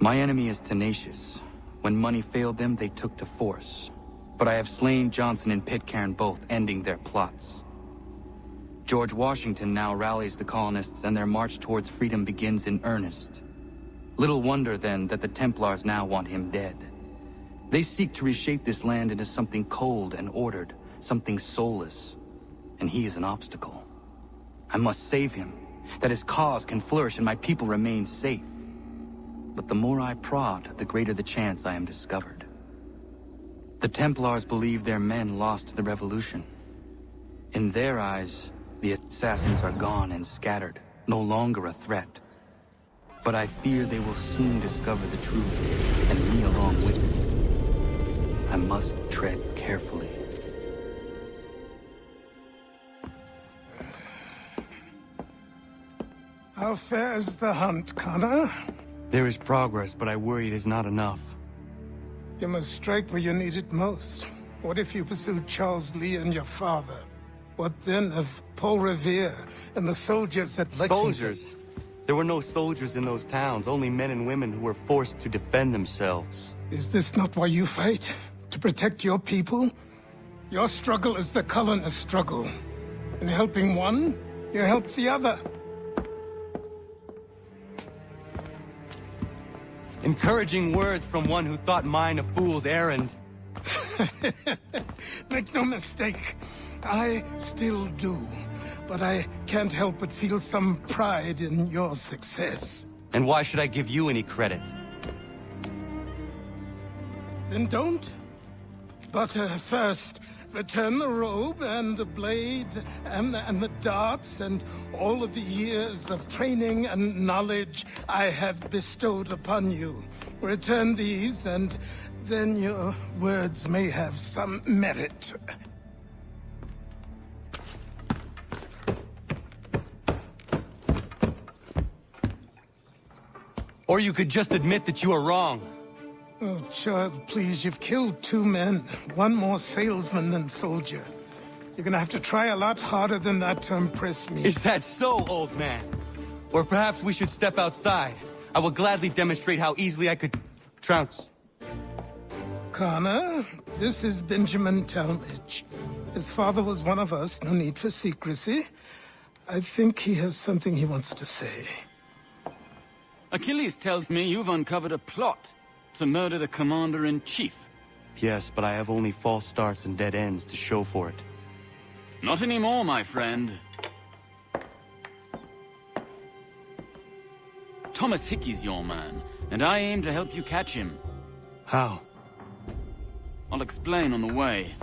My enemy is tenacious. When money failed them, they took to force. But I have slain Johnson and Pitcairn both, ending their plots. George Washington now rallies the colonists, and their march towards freedom begins in earnest. Little wonder, then, that the Templars now want him dead. They seek to reshape this land into something cold and ordered, something soulless. And he is an obstacle. I must save him, that his cause can flourish and my people remain safe. But the more I prod, the greater the chance I am discovered. The Templars believe their men lost the revolution. In their eyes, the assassins are gone and scattered, no longer a threat. But I fear they will soon discover the truth, and me along with it. I must tread carefully. How fares the hunt, Connor? There is progress, but I worry it is not enough. You must strike where you need it most. What if you pursued Charles Lee and your father? What then of Paul Revere and the soldiers at Lexington? Soldiers? There were no soldiers in those towns, only men and women who were forced to defend themselves. Is this not why you fight? To protect your people? Your struggle is the colonist struggle. In helping one, you help the other. Encouraging words from one who thought mine a fool's errand. Make no mistake, I still do. But I can't help but feel some pride in your success. And why should I give you any credit? Then don't. But first, return the robe and the blade and the darts and all of the years of training and knowledge I have bestowed upon you. Return these, and then your words may have some merit. Or you could just admit that you are wrong. Oh, child, please, you've killed 2 men. One more salesman than soldier. You're gonna have to try a lot harder than that to impress me. Is that so, old man? Or perhaps we should step outside. I will gladly demonstrate how easily I could trounce. Connor, this is Benjamin Talmadge. His father was one of us, no need for secrecy. I think he has something he wants to say. Achilles tells me you've uncovered a plot to murder the Commander-in-Chief. Yes, but I have only false starts and dead ends to show for it. Not anymore, my friend. Thomas Hickey's your man, and I aim to help you catch him. How? I'll explain on the way.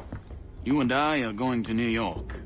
You and I are going to New York.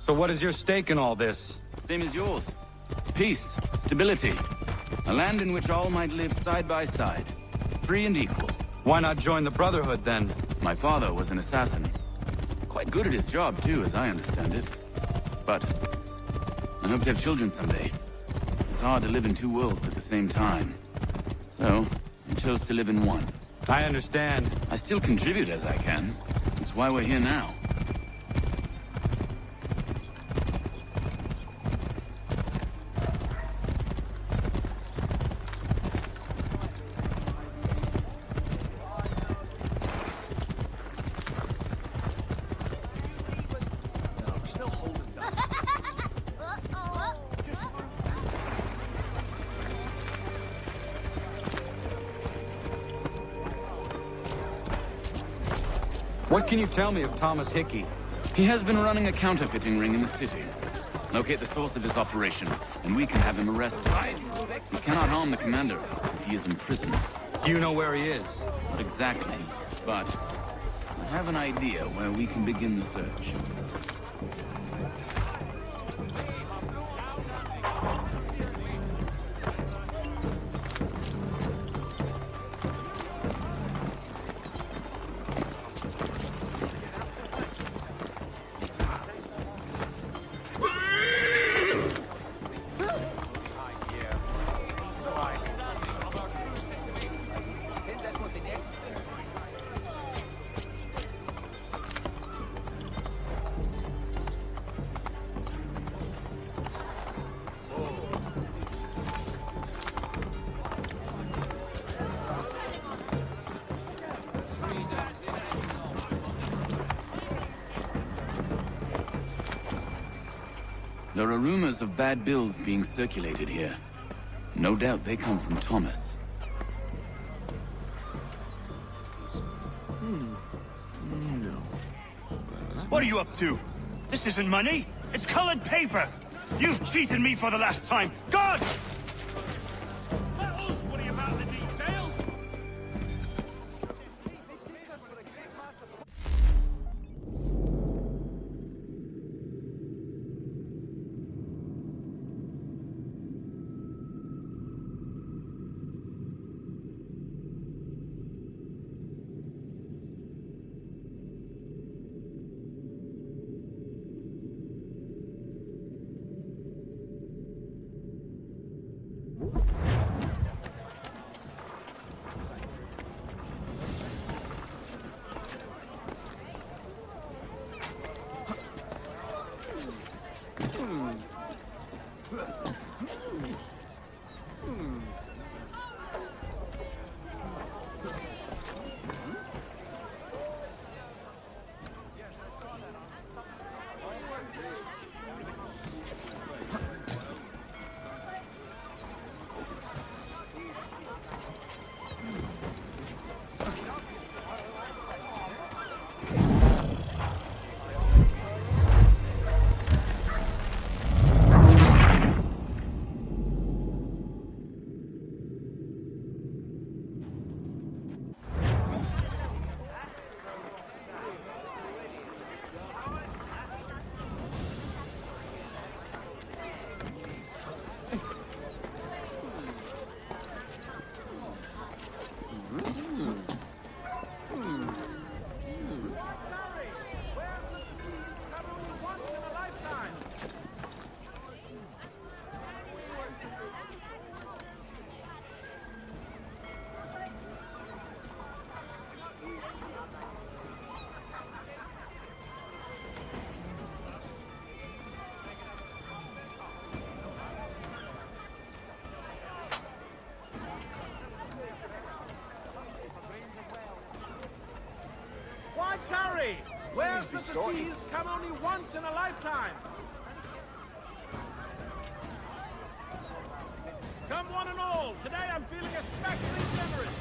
So what is your stake in all this? Same as yours. Peace, stability. A land in which all might live side by side, free and equal. Why not join the Brotherhood, then? My father was an assassin. Quite good at his job, too, as I understand it. But I hope to have children someday. It's hard to live in two worlds at the same time. So, I chose to live in one. I understand. I still contribute as I can. That's why we're here now. What can you tell me of Thomas Hickey? He has been running a counterfeiting ring in the city. Locate the source of his operation, and we can have him arrested. We cannot harm the commander if he is in prison. Do you know where he is? Not exactly, but I have an idea where we can begin the search. There are rumors of bad bills being circulated here. No doubt they come from Thomas. What are you up to? This isn't money. It's colored paper. You've cheated me for the last time. God! Tarry! Where's the disease come only once in a lifetime? Come one and all, today I'm feeling especially generous.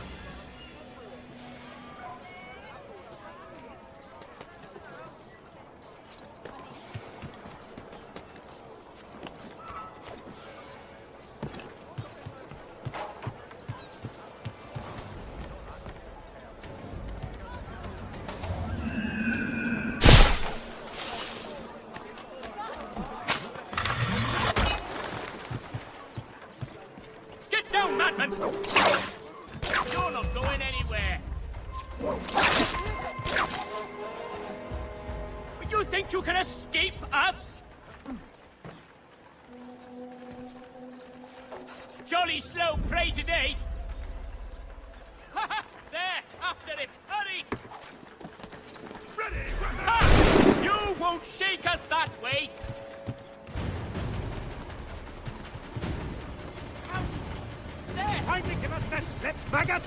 escape us? Jolly slow prey today. There, after him. Hurry! Ready! Ha! You won't shake us that way. Out. There. Kindly give us the slip, maggot!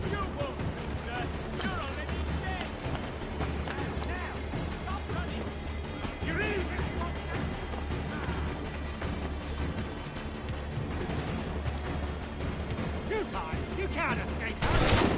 You won't, sir. You're already dead. Now, stop running. You're in! Too tight! You can't escape us!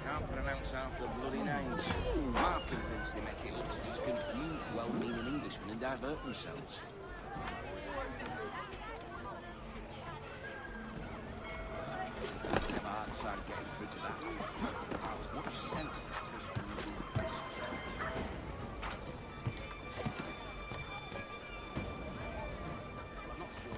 Can't pronounce half the bloody names. Mark convinced they make it look as if he's confused well-meaning Englishmen and divert themselves. Never hard side getting through to that. I was much sense to Christian not sure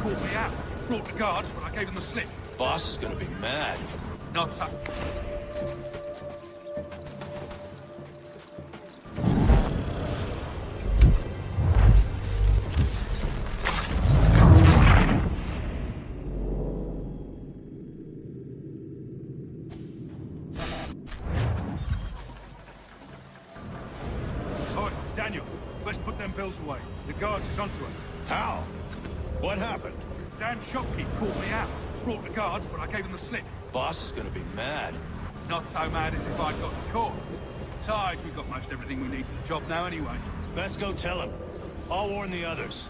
Caught me out. Brought the guards, but I gave them the slip. Boss is gonna be mad. Not so. Oi, Daniel, let's put them bills away. The guards is onto us. How? What happened? Damn shopkeep caught me out. Brought the guards, but I gave him the slip. Boss is gonna be mad. Not so mad as if I'd got caught. Besides, we've got most everything we need for the job now anyway. Best go tell him. I'll warn the others.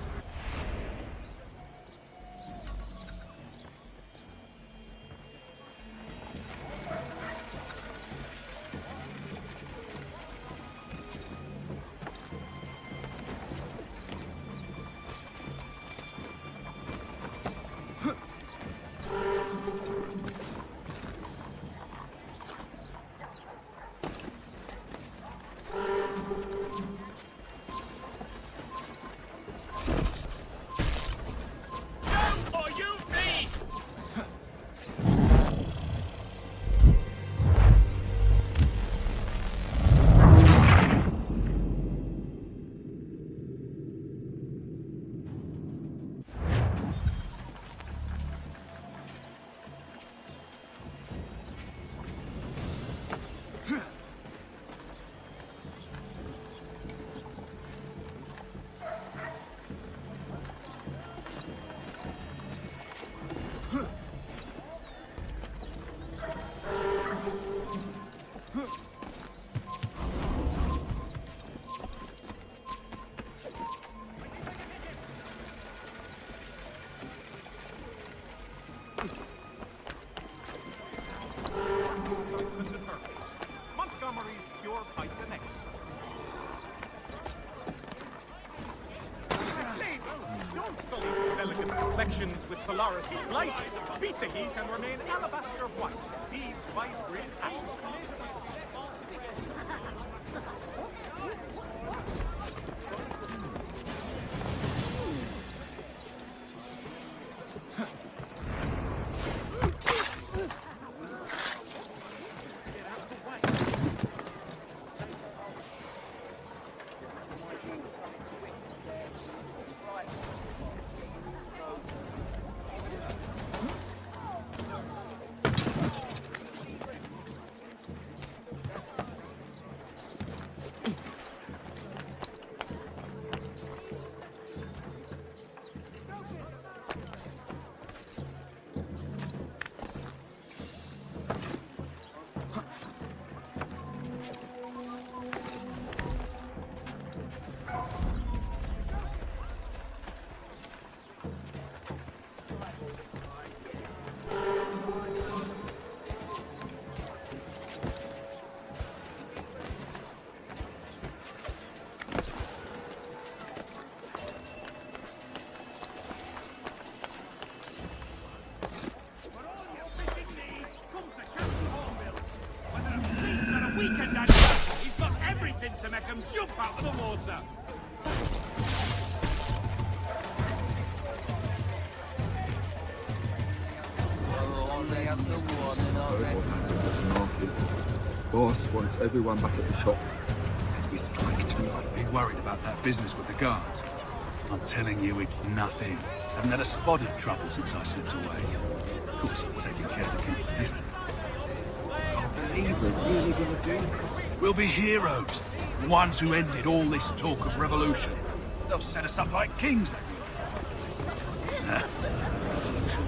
Or you me! Montgomery's pure pipe the next. Don't sully your delicate complexions with Solaris' light. Beat the heat and remain alabaster white. Beads vibrate and weekend anniversary, he's got everything to make him jump out of the water. Boss wants everyone back at the shop. Says we strike tonight. Be worried about that business with the guards. I'm telling you, it's nothing. Haven't had a spot of trouble since I slipped away. Of course, I'm taking care to keep the distance. I believe we're really gonna do this. We'll be heroes. The ones who ended all this talk of revolution. They'll set us up like kings, they will. Nah. Revolution.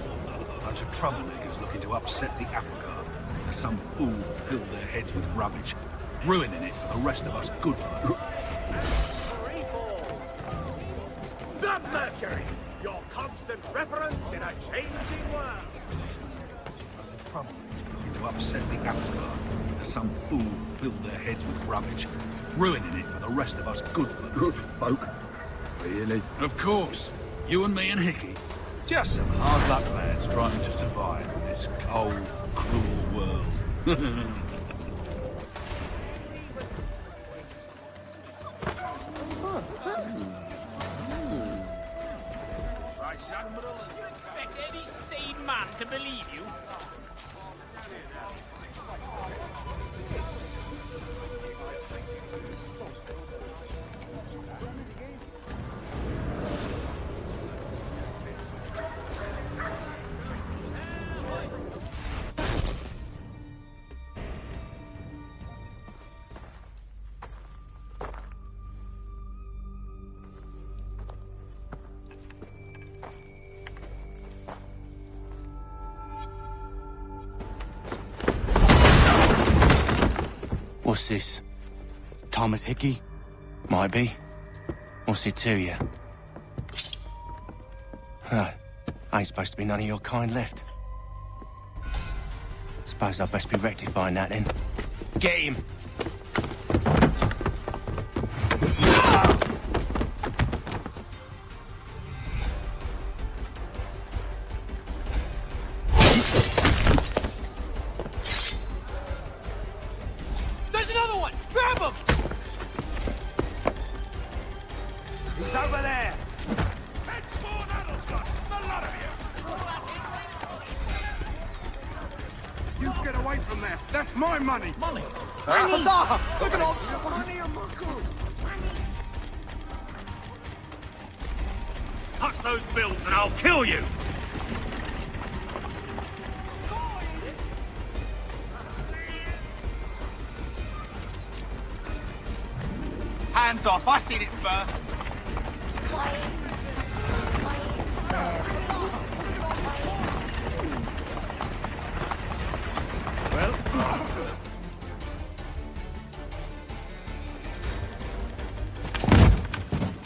A bunch of troublemakers looking to upset the apple cart. Some fool filled their heads with rubbish, ruining it for the rest of us good folk. The Mercury, your constant reference in a changing world. Troublemakers to upset the apple cart. Some fool filled their heads with rubbish, ruining it for the rest of us good folk. Good folk? Really? Of course. You and me and Hickey. Just some hard luck lads trying to survive in this cold, cruel world. Right, son. Do you expect any sane man to believe you? What's this? Thomas Hickey? Might be. What's it to you? Huh. Ain't supposed to be none of your kind left. Suppose I'd best be rectifying that then. Get him! There's another one! Grab him! He's over there! You get away from there! That's my money! Money? Huzzah! Look at all... Touch those bills and I'll kill you! Hands off, I seen it first.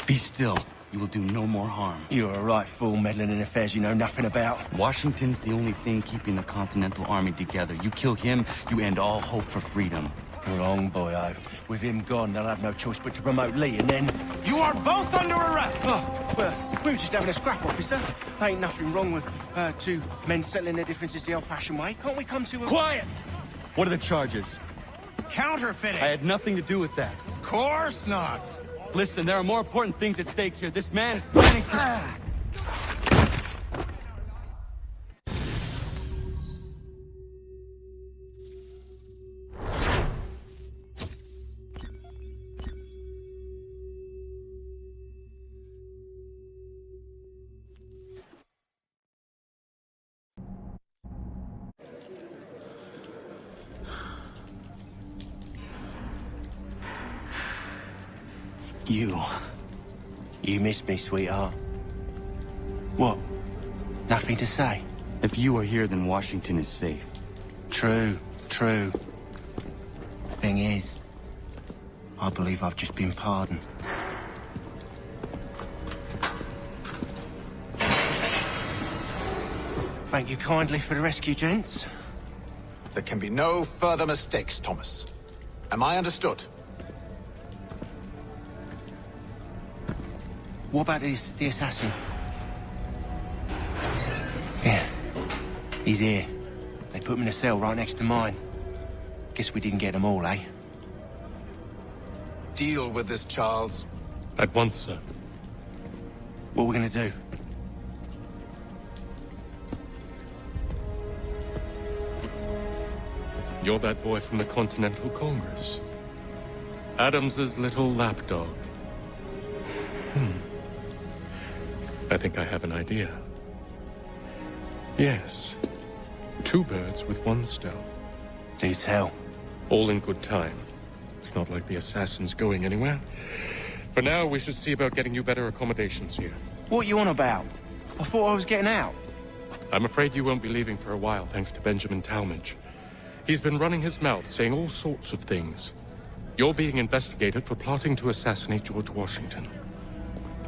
Be still. You will do no more harm. You're a right fool meddling in affairs you know nothing about. Washington's the only thing keeping the Continental Army together. You kill him, you end all hope for freedom. Wrong, boyo. With him gone, they'll have no choice but to promote Lee, and then... You are both under arrest! Oh, well, we were just having a scrap, officer. Ain't nothing wrong with two men settling their differences the old-fashioned way. Can't we come to a... Quiet! What are the charges? Counterfeiting! I had nothing to do with that. Course not! Listen, there are more important things at stake here. This man is planning to... You missed me, sweetheart. What? Nothing to say? If you are here, then Washington is safe. True. Thing is, I believe I've just been pardoned. Thank you kindly for the rescue, gents. There can be no further mistakes, Thomas. Am I understood? What about the assassin? Yeah. He's here. They put him in a cell right next to mine. Guess we didn't get them all, eh? Deal with this, Charles. At once, sir. What are we gonna do? You're that boy from the Continental Congress. Adams's little lapdog. I think I have an idea. Yes. 2 birds with 1 stone. Do tell. All in good time. It's not like the assassin's going anywhere. For now, we should see about getting you better accommodations here. What you on about? I thought I was getting out. I'm afraid you won't be leaving for a while, thanks to Benjamin Talmadge. He's been running his mouth, saying all sorts of things. You're being investigated for plotting to assassinate George Washington.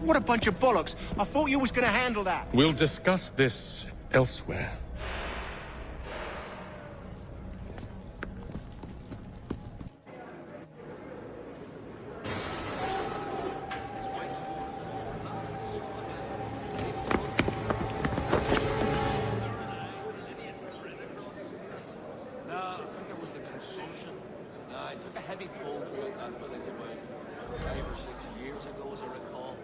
What a bunch of bollocks. I thought you was gonna handle that. We'll discuss this elsewhere. I took a heavy toll throughout that village about 5 or 6 years ago, as I recall.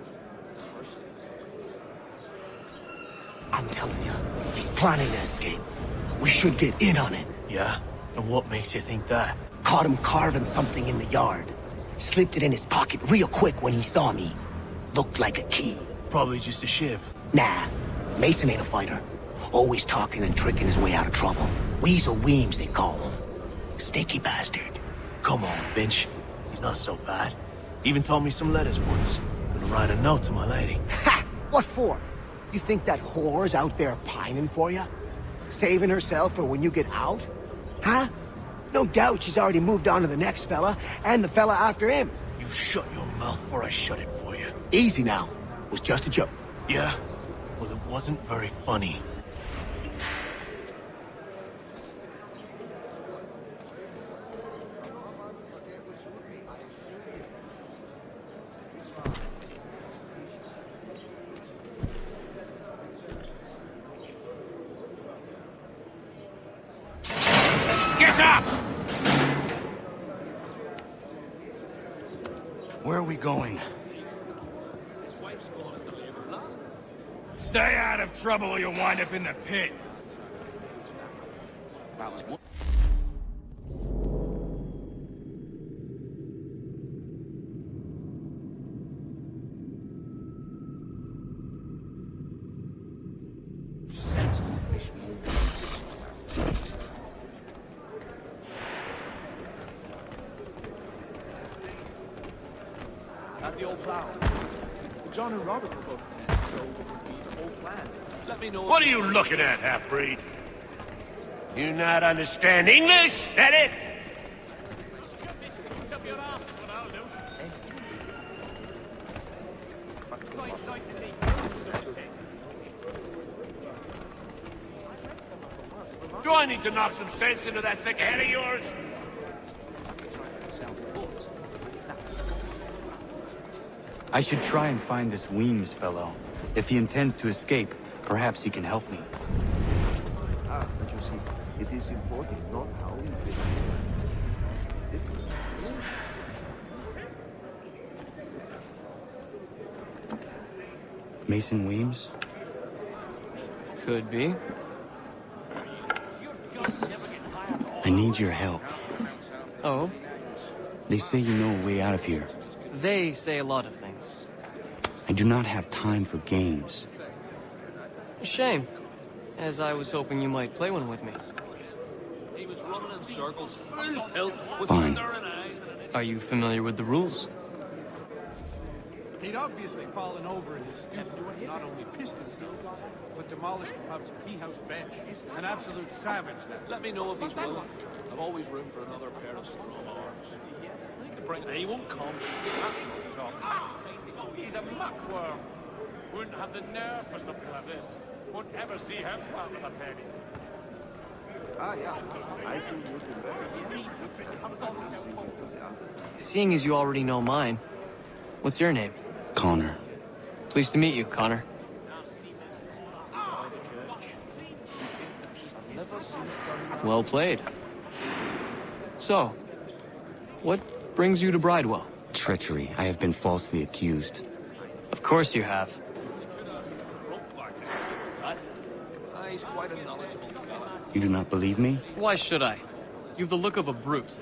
I'm telling you, he's planning to escape. We should get in on it. Yeah? And what makes you think that? Caught him carving something in the yard. Slipped it in his pocket real quick when he saw me. Looked like a key. Probably just a shiv. Nah, Mason ain't a fighter. Always talking and tricking his way out of trouble. Weasel Weems, they call him. Stinky bastard. Come on, Finch. He's not so bad. Even told me some letters once. Gonna write a note to my lady. Ha! What for? You think that whore's out there pining for you? Saving herself for when you get out? Huh? No doubt she's already moved on to the next fella, and the fella after him. You shut your mouth before I shut it for you. Easy now. It was just a joke. Yeah? Well, it wasn't very funny. Get up! Where are we going? Stay out of trouble or you'll wind up in the pit. That was one. Sensitive fish mold. And the old plow. John and Robert were both men, so it would be the whole plan. Let me know. What are you looking at, half-breed? You not understand English? That it? Shut your ass is what I'll do. Quite like to see Do I need to knock some sense into that thick head of yours? I should try and find this Weems fellow. If he intends to escape, perhaps he can help me. Ah, but you see, it is important not how we live. Different. Mason Weems? Could be. I need your help. Oh? They say you know a way out of here. They say a lot of things. I do not have time for games. Shame, as I was hoping you might play one with me. He was running in circles. Fine. Are you familiar with the rules? He'd obviously fallen over in his stoop, not only pissed himself, but demolished the pub's pea-house bench. An absolute savage, that. Let me know if he's willing. I've always room for another pair of strong arms. I could bring. He won't come. He's a muckworm. Wouldn't have the nerve for something like this. Won't ever see him out with a penny. Ah, yeah. I do look Seeing as you already know mine, what's your name? Connor. Pleased to meet you, Connor. Well played. So, what brings you to Bridewell? Treachery. I have been falsely accused. Of course you have. He's quite a knowledgeable fella. You do not believe me? Why should I? You've the look of a brute.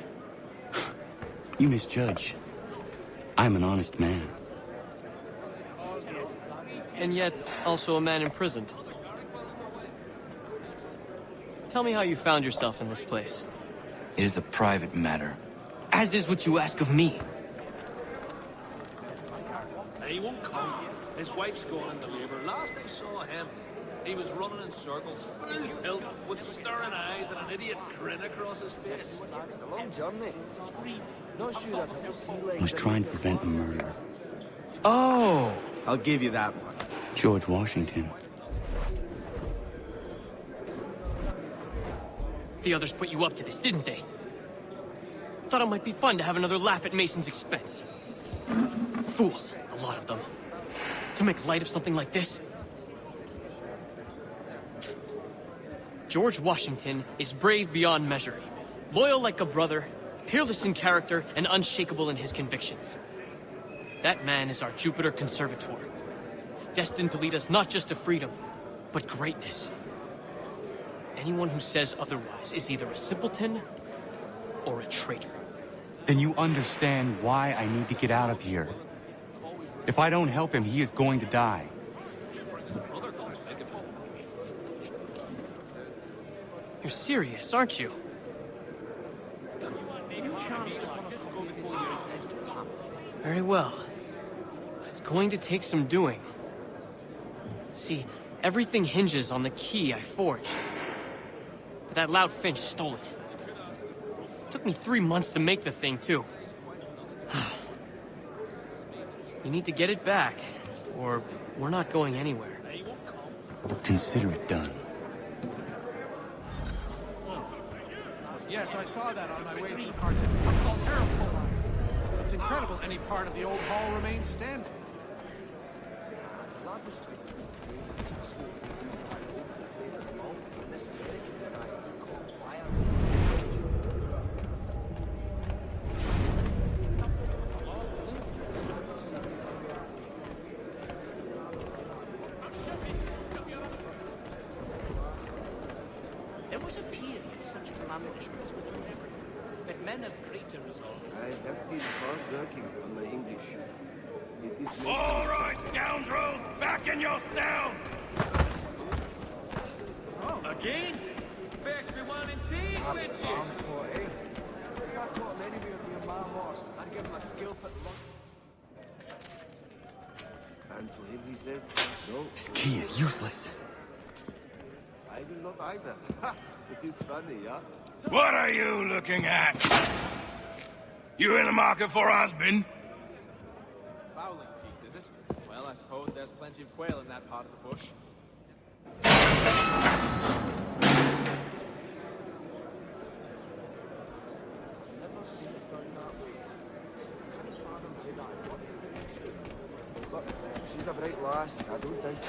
You misjudge. I'm an honest man. And yet, also a man imprisoned. Tell me how you found yourself in this place. It is a private matter. As is what you ask of me. He won't come. His wife's going into labour. Last I saw him, he was running in circles, full tilt, with staring eyes and an idiot grin across his face. It's a long journey. Not sure I've ever seen I was trying to prevent a murder. Oh! I'll give you that one. George Washington. The others put you up to this, didn't they? Thought it might be fun to have another laugh at Mason's expense. Fools, a lot of them. To make light of something like this. George Washington is brave beyond measure, loyal like a brother, peerless in character, and unshakable in his convictions. That man is our Jupiter Conservator, destined to lead us not just to freedom, but greatness. Anyone who says otherwise is either a simpleton or a traitor. Then you understand why I need to get out of here. If I don't help him, he is going to die. You're serious, aren't you? Very well. It's going to take some doing. See, everything hinges on the key I forged. But that loud Finch stole it. Took me 3 months to make the thing, too. You need to get it back, or we're not going anywhere. Consider it done. Yes, I saw that on my way to the party. Terrible. It's incredible any part of the old hall remains standing. There was a period such blandishments were delivered, but men of greater resolve. I have been hard working on my English. It is All right, scoundrels, back in your cell! Again? Fetch me one in teas with you. If I caught him anywhere near my horse, I'd give him a skill put lunch. And to him he says, no. This key is useless. I will not either. Ha! It is funny, yeah? What are you looking at? You in the market for a husband? Fowling piece, is it? Well, I suppose there's plenty of quail in that part of the bush. But she's a bright lass, I don't doubt it.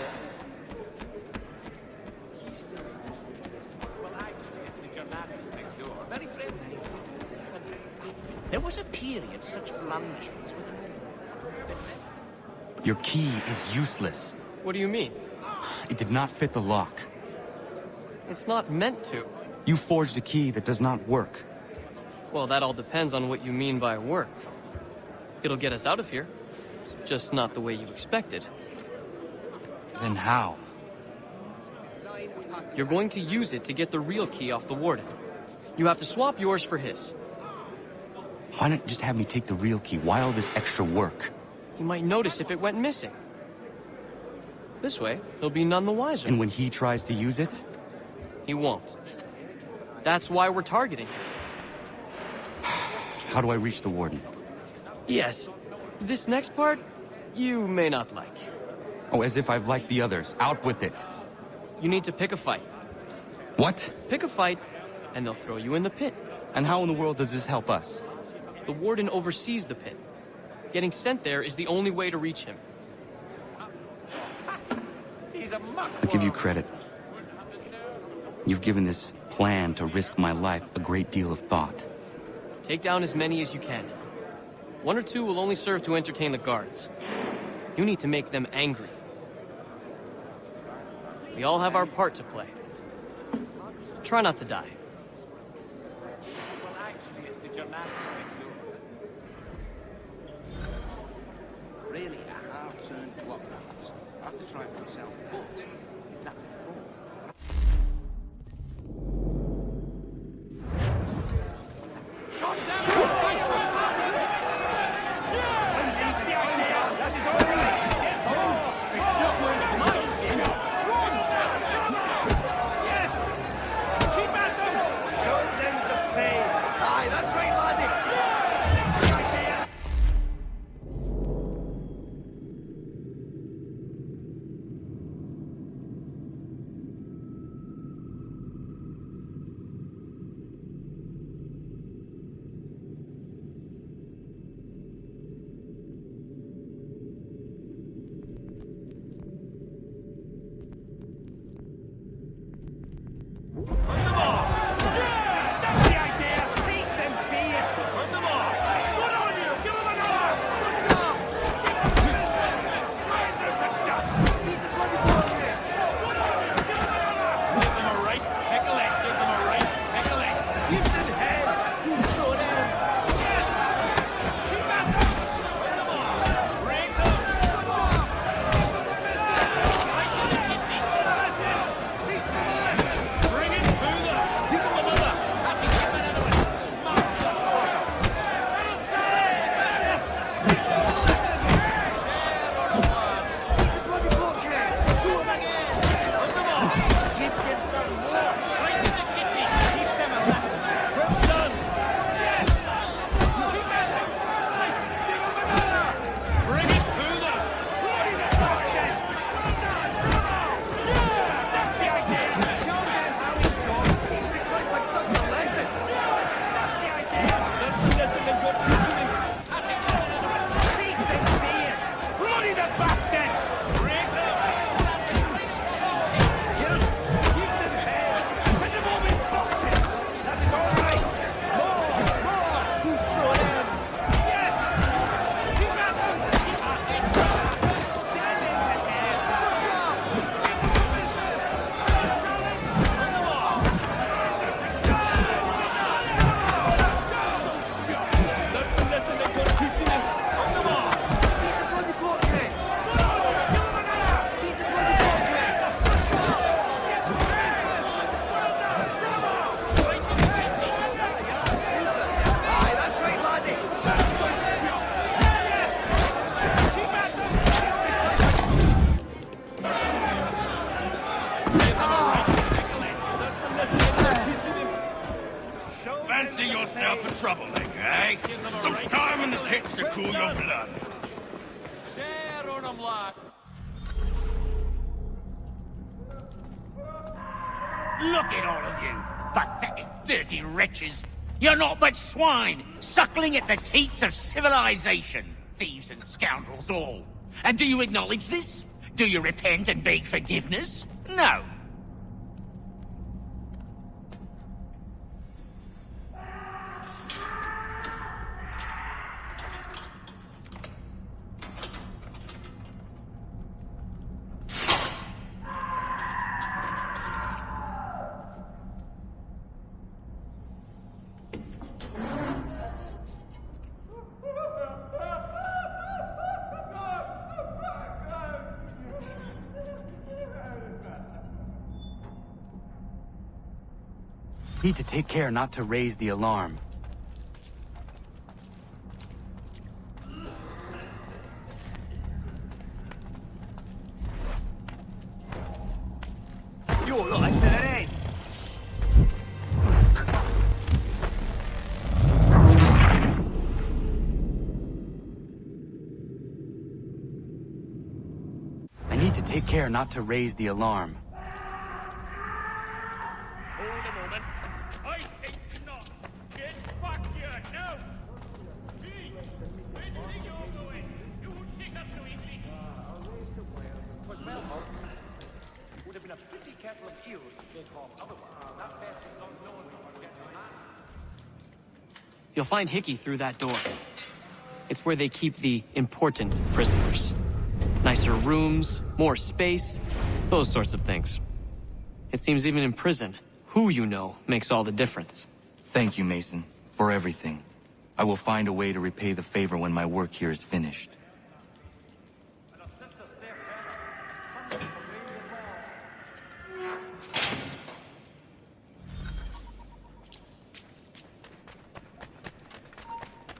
Well, actually, it's the journalists next door. Very friendly. There was a period such blandishments were delivered. Your key is useless. What do you mean? It did not fit the lock. It's not meant to. You forged a key that does not work. Well, that all depends on what you mean by work. It'll get us out of here. Just not the way you expected. Then how? You're going to use it to get the real key off the warden. You have to swap yours for his. Why not just have me take the real key? Why all this extra work? You might notice if it went missing. This way, he'll be none the wiser. And when he tries to use it? He won't. That's why we're targeting him. How do I reach the warden? Yes. This next part, you may not like. Oh, as if I've liked the others. Out with it. You need to pick a fight. What? Pick a fight, and they'll throw you in the pit. And how in the world does this help us? The warden oversees the pit. Getting sent there is the only way to reach him. He's a muck. I give you credit. You've given this plan to risk my life a great deal of thought. Take down as many as you can. 1 or 2 will only serve to entertain the guards. You need to make them angry. We all have our part to play. Try not to die. Well, actually, it's the journalists next door. Really a half-turned clock balance. I have to try it for myself, but is that before? yourself a troublemaker, eh? Some time in the pits to cool your blood. Share on 'em, lad. Look at all of you, pathetic, dirty wretches. You're not but swine, suckling at the teats of civilization. Thieves and scoundrels all. And do you acknowledge this? Do you repent and beg forgiveness? No. Need to take care not to raise the alarm. You're like that, eh? I need to take care not to raise the alarm. You'll find Hickey through that door. It's where they keep the important prisoners. Nicer rooms, more space, those sorts of things. It seems even in prison, who you know makes all the difference. Thank you, Mason, for everything. I will find a way to repay the favor when my work here is finished.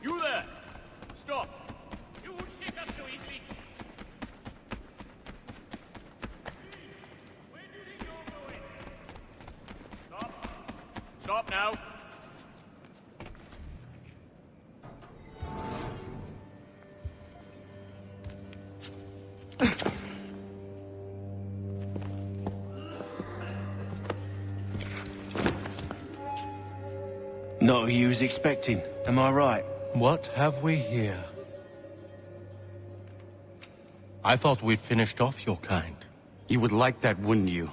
You there! Stop! You won't shake us so easily! Where do you think you're going? Stop! Stop now! Not who you was expecting, am I right? What have we here? I thought we'd finished off your kind. You would like that, wouldn't you?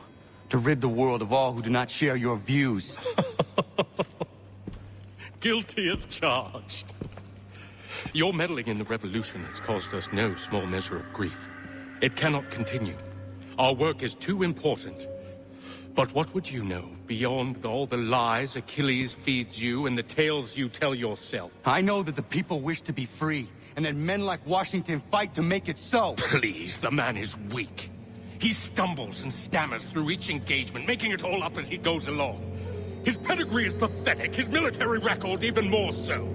To rid the world of all who do not share your views. Guilty as charged. Your meddling in the revolution has caused us no small measure of grief. It cannot continue. Our work is too important. But what would you know beyond all the lies Achilles feeds you and the tales you tell yourself? I know that the people wish to be free, and that men like Washington fight to make it so. Please, the man is weak. He stumbles and stammers through each engagement, making it all up as he goes along. His pedigree is pathetic, his military record even more so.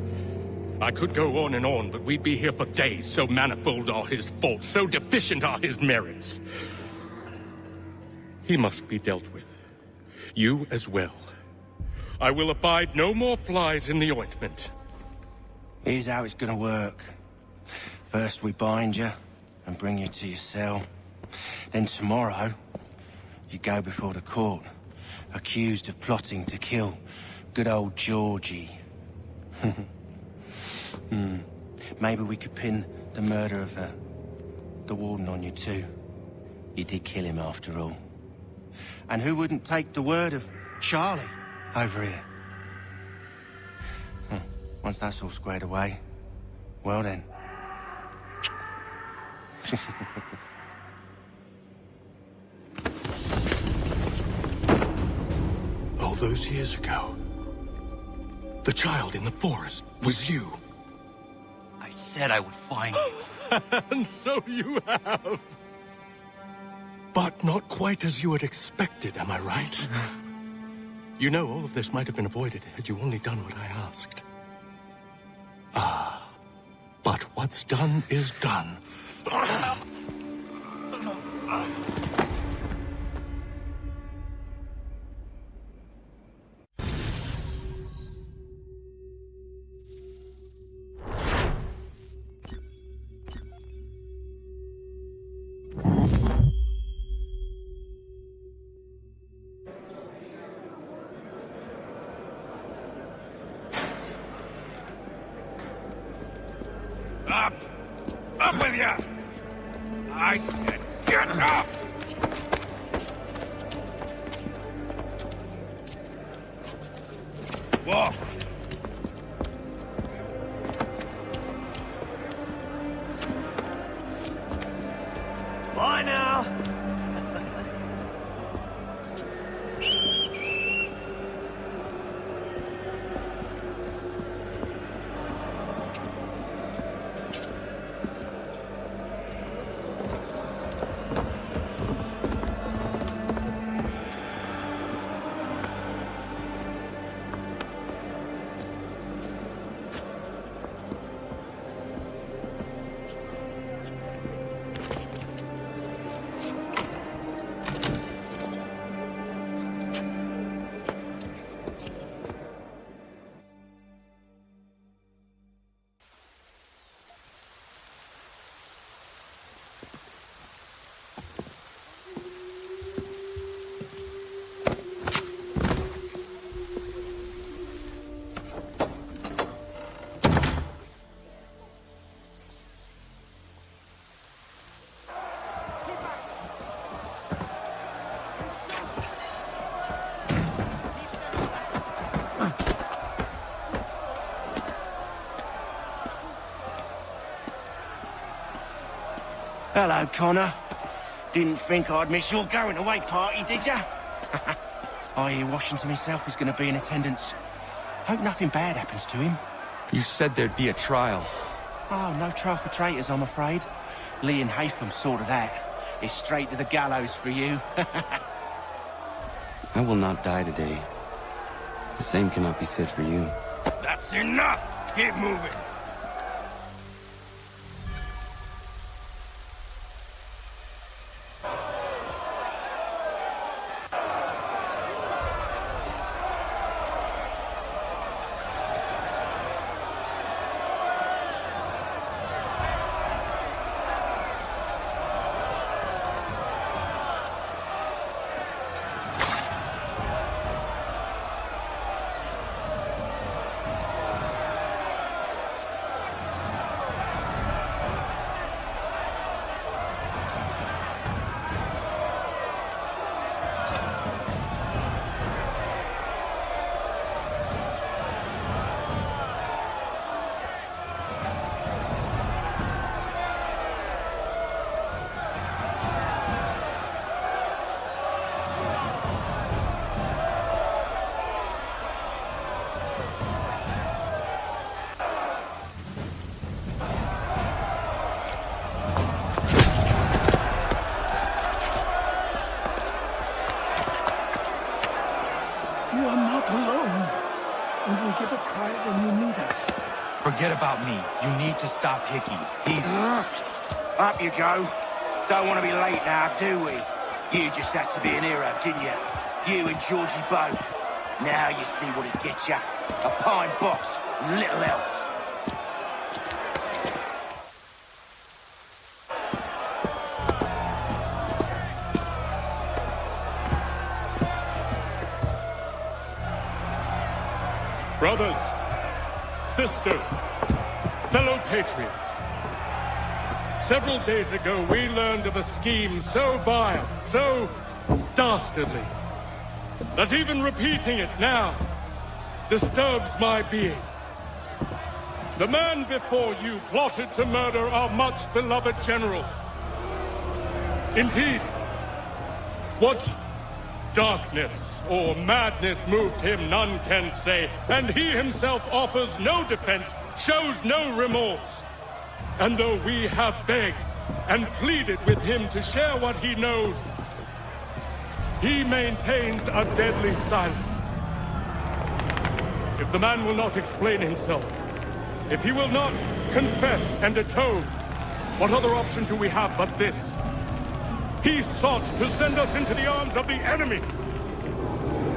I could go on, but we'd be here for days, so manifold are his faults, so deficient are his merits. He must be dealt with. You as well. I will abide no more flies in the ointment. Here's how it's gonna work. First we bind you and bring you to your cell. Then tomorrow, you go before the court, accused of plotting to kill good old Georgie. Maybe we could pin the murder of the warden on you too. You did kill him after all. And who wouldn't take the word of Charlie over here? Once that's all squared away, well then. All those years ago, the child in the forest was you. I said I would find you. And so you have. But not quite as you had expected, am I right? You know, all of this might have been avoided had you only done what I asked. Ah, but what's done is done. Shut up! What? Bye now. Hello, Connor. Didn't think I'd miss your going away party, did ya? I hear Washington himself is going to be in attendance. Hope nothing bad happens to him. You said there'd be a trial. Oh, no trial for traitors, I'm afraid. Lee and Haytham saw to that. It's straight to the gallows for you. I will not die today. The same cannot be said for you. That's enough! Keep moving! You are not alone. And we give a cry when you need us. Forget about me. You need to stop Hickey. He's... Up you go. Don't want to be late now, do we? You just had to be an hero, didn't you? You and Georgie both. Now you see what it gets you. A pine box and little else. Brothers, sisters, fellow patriots. Several days ago, we learned of a scheme so vile, so dastardly, that even repeating it now disturbs my being. The man before you plotted to murder our much-beloved general. Indeed, what darkness or madness moved him, none can say, and he himself offers no defense, shows no remorse. And though we have begged and pleaded with him to share what he knows, he maintains a deadly silence. If the man will not explain himself, if he will not confess and atone, what other option do we have but this? He sought to send us into the arms of the enemy.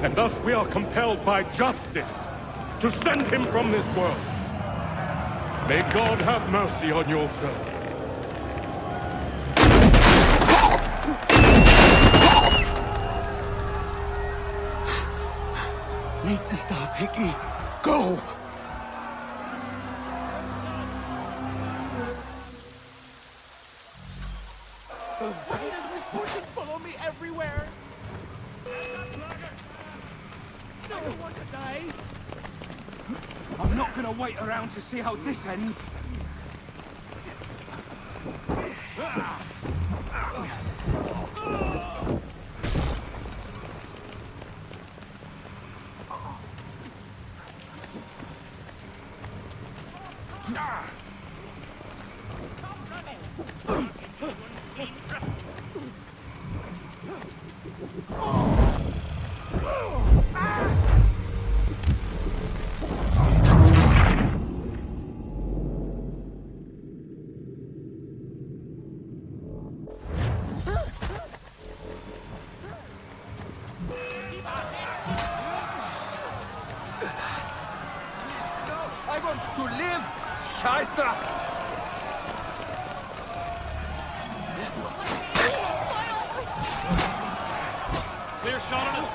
And thus we are compelled by justice to send him from this world. May God have mercy on your soul. Need to stop Hickey. Go! What does Mr. I'm not gonna wait around to see how this ends. I want to live! Scheiße! Clear shot on it.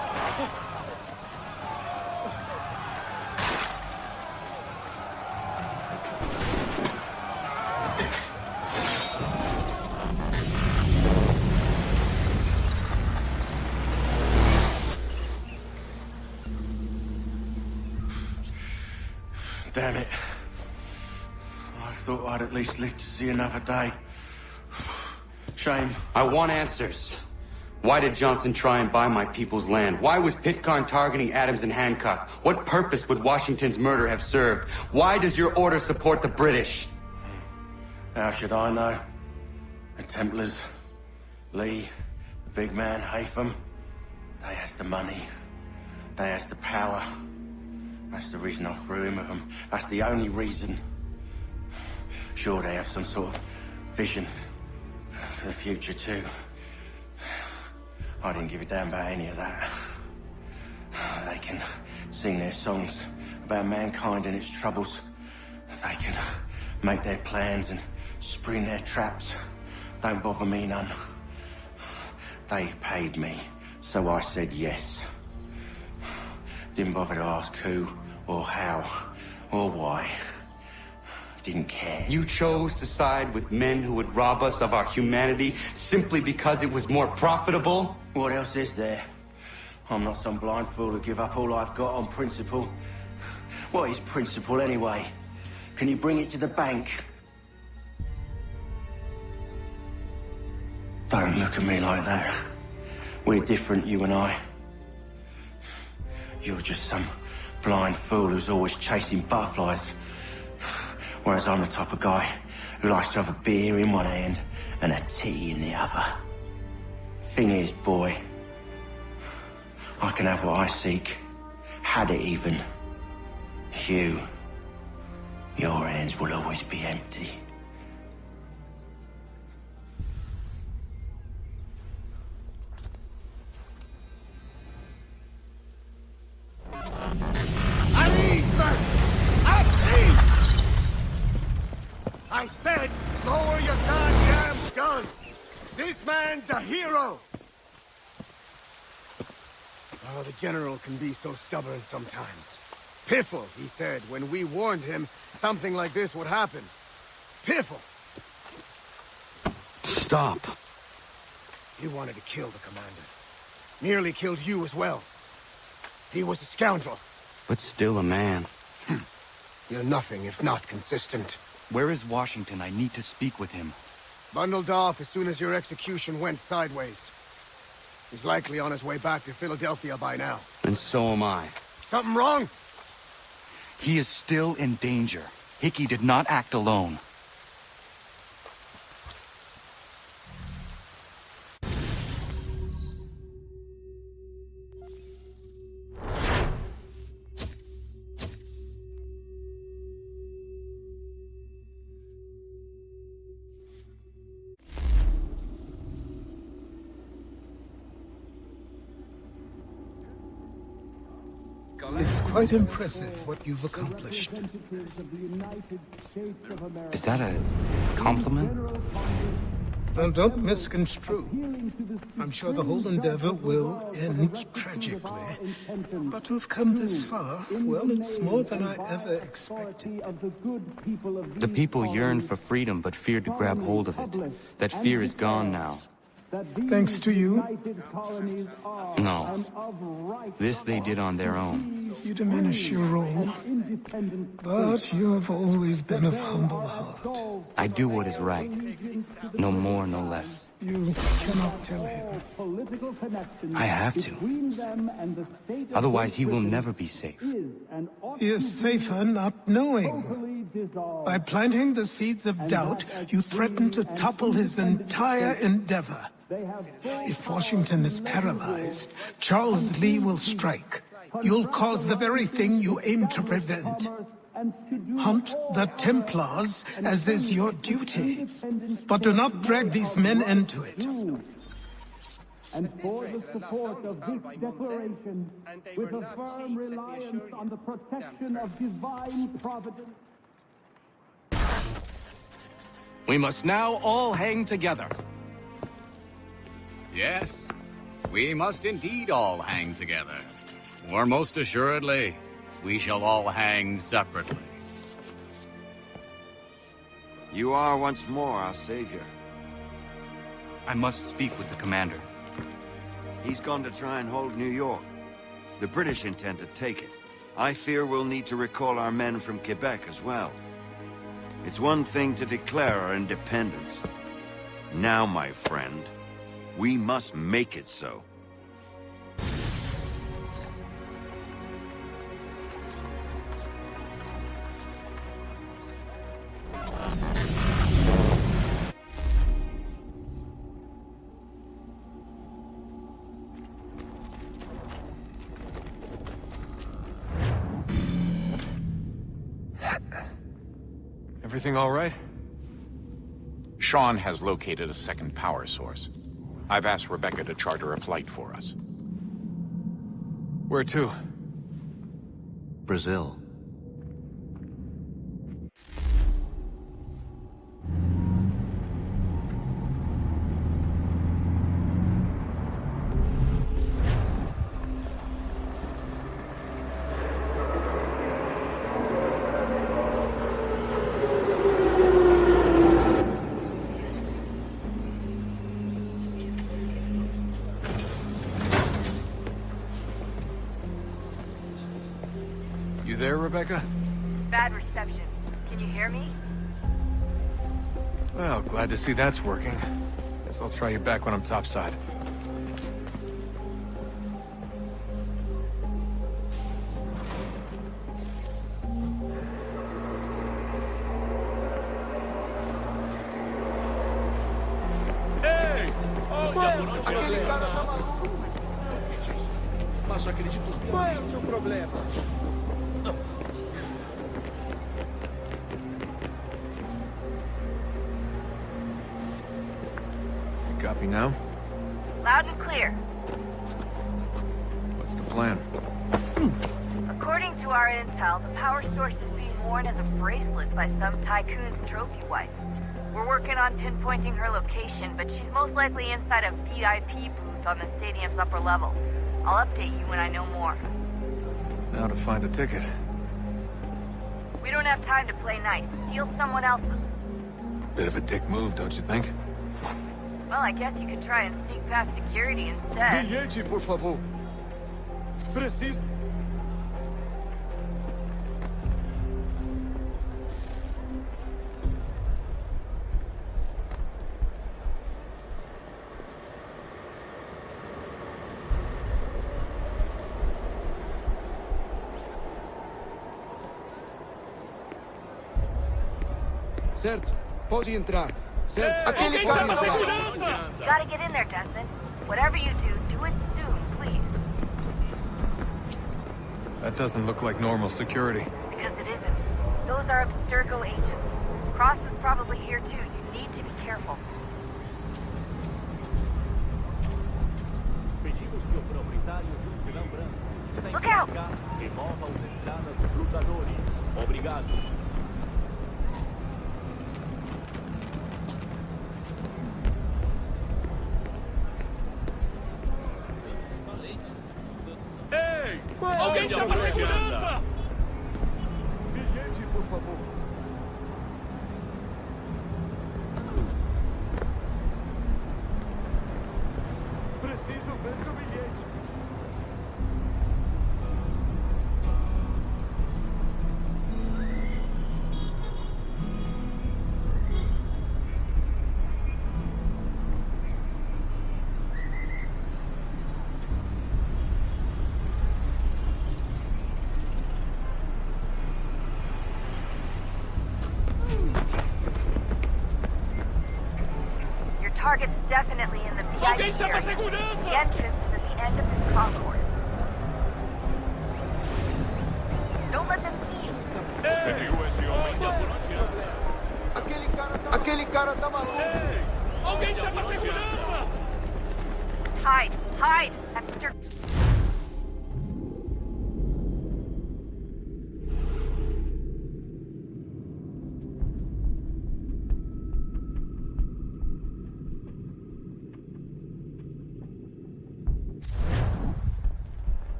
Damn it. I thought I'd at least live to see another day. Shame. I want answers. Why did Johnson try and buy my people's land? Why was Pitcairn targeting Adams and Hancock? What purpose would Washington's murder have served? Why does your order support the British? How should I know? The Templars, Lee, the big man, Haytham, they has the money. They has the power. That's the reason I threw him with them. That's the only reason. Sure, they have some sort of vision for the future, too. I didn't give a damn about any of that. They can sing their songs about mankind and its troubles. They can make their plans and spring their traps. Don't bother me none. They paid me, so I said yes. Didn't bother to ask who, or how, or why. Didn't care. You chose to side with men who would rob us of our humanity simply because it was more profitable? What else is there? I'm not some blind fool who give up all I've got on principle. What is principle anyway? Can you bring it to the bank? Don't look at me like that. We're different, you and I. You're just some blind fool who's always chasing butterflies. Whereas I'm the type of guy who likes to have a beer in one hand and a tea in the other. Thing is, boy, I can have what I seek. Had it even. Your hands will always be empty. I said, lower your goddamn guns! This man's a hero! Oh, the General can be so stubborn sometimes. Piffle, he said, when we warned him something like this would happen. Piffle! Stop. He wanted to kill the commander. Nearly killed you as well. He was a scoundrel. But still a man. You're nothing if not consistent. Where is Washington? I need to speak with him. Bundled off as soon as your execution went sideways. He's likely on his way back to Philadelphia by now. And so am I. Something wrong? He is still in danger. Hickey did not act alone. It's quite impressive what you've accomplished. Is that a compliment? Now, don't misconstrue. I'm sure the whole endeavor will end tragically. But to have come this far, well, it's more than I ever expected. The people yearned for freedom but feared to grab hold of it. That fear is gone now. Thanks to you. No. This they did on their own. You diminish your role. But you have always been of humble heart. I do what is right. No more, no less. You cannot tell him. I have to. Otherwise, he will never be safe. He is safer not knowing. By planting the seeds of doubt, you threaten to topple his entire endeavor. If Washington is paralyzed, Charles Lee will strike. You'll cause the very thing you aim to prevent. Hunt the Templars, as is your duty. But do not drag these men into it. And for the support of this declaration, with a firm reliance on the protection of divine providence. We must now all hang together. Yes, we must indeed all hang together. Or most assuredly, we shall all hang separately. You are once more our savior. I must speak with the commander. He's gone to try and hold New York. The British intend to take it. I fear we'll need to recall our men from Quebec as well. It's one thing to declare our independence. Now, my friend, we must make it so. Everything all right? Sean has located a second power source. I've asked Rebecca to charter a flight for us. Where to? Brazil. You there, Rebecca? Bad reception. Can you hear me? Well, glad to see that's working. Guess I'll try you back when I'm topside. Ei! Aquele cara tá maluco! Mas acredito. Qual é o seu problema? Copy now? Loud and clear. What's the plan? According to our intel, the power source is being worn as a bracelet by some tycoon's trophy wife. We're working on pinpointing her location, but she's most likely inside a VIP booth on the stadium's upper level. I'll update you when I know more. Now to find a ticket. We don't have time to play nice. Steal someone else's. Bit of a dick move, don't you think? Well, I guess you could try and sneak past security instead. Bilhete, por favor. Preciso. Certo, pode entrar. Certo. Aquele pode entrar. You gotta get in there, Desmond. Whatever you do it soon, please. That doesn't look like normal security. Because it isn't. Those are Abstergo agents. Cross is probably here too. You need to be careful. Look out! Remova as entradas dos lutadores. Obrigado. Ei! Alguém chama a segurança! Bilhete, por favor. Target's definitely in the VIP area. The entrance is at the end of this concourse. Don't let them see you. Aquele cara tá maluco. Alguém chama segurança! Hide! Hide! After...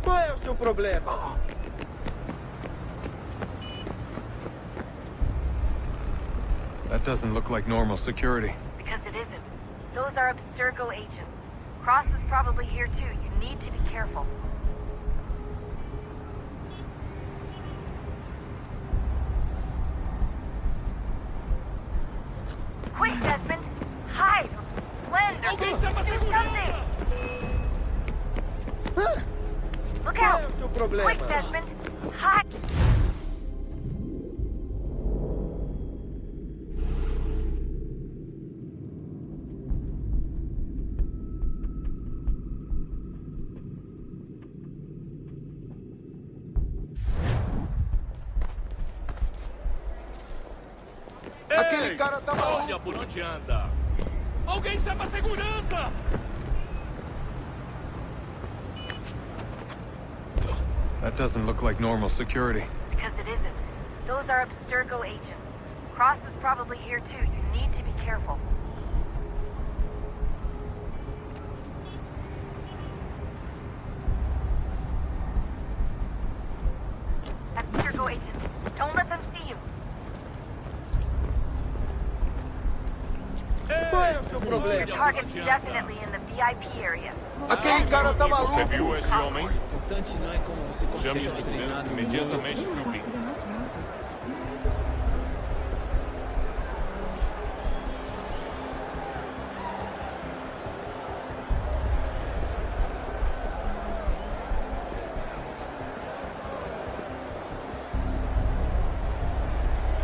Qual é o seu problema? That doesn't look like normal security. Because it isn't. Those are Abstergo agents. Cross is probably here too. You need to be careful. Quick, Desmond! Hide! Blend or do something! Look out! Quick, Desmond! Hide! Aquele cara tá maluco. Olha por onde anda! Alguém chama a segurança! That doesn't look like normal security. Because it isn't. Those are Abstergo agents. Cross is probably here too. You need to be careful. Abstergo agents. Don't let them see you. Qual é o seu problema? Your target's definitely in the VIP area. Aquele cara tá maluco. Você viu esse homem? Chame os seguranças imediatamente, Philby.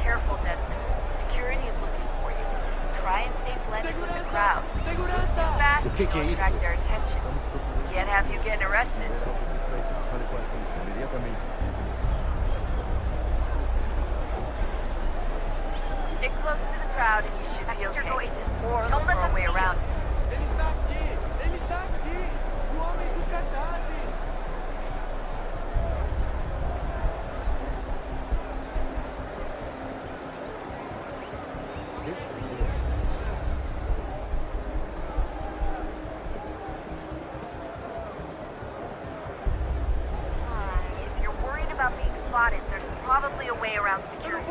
Careful, Desmond. Security is looking for you. Try and stay blended with the crowd. Too fast, you'll attract their attention. Can't have you getting arrested. Stick close to the crowd and you should be okay. Or don't let them way around. Ele está aqui! Ele está aqui! O homem do cadáver! If you're worried about being spotted, there's probably a way around security.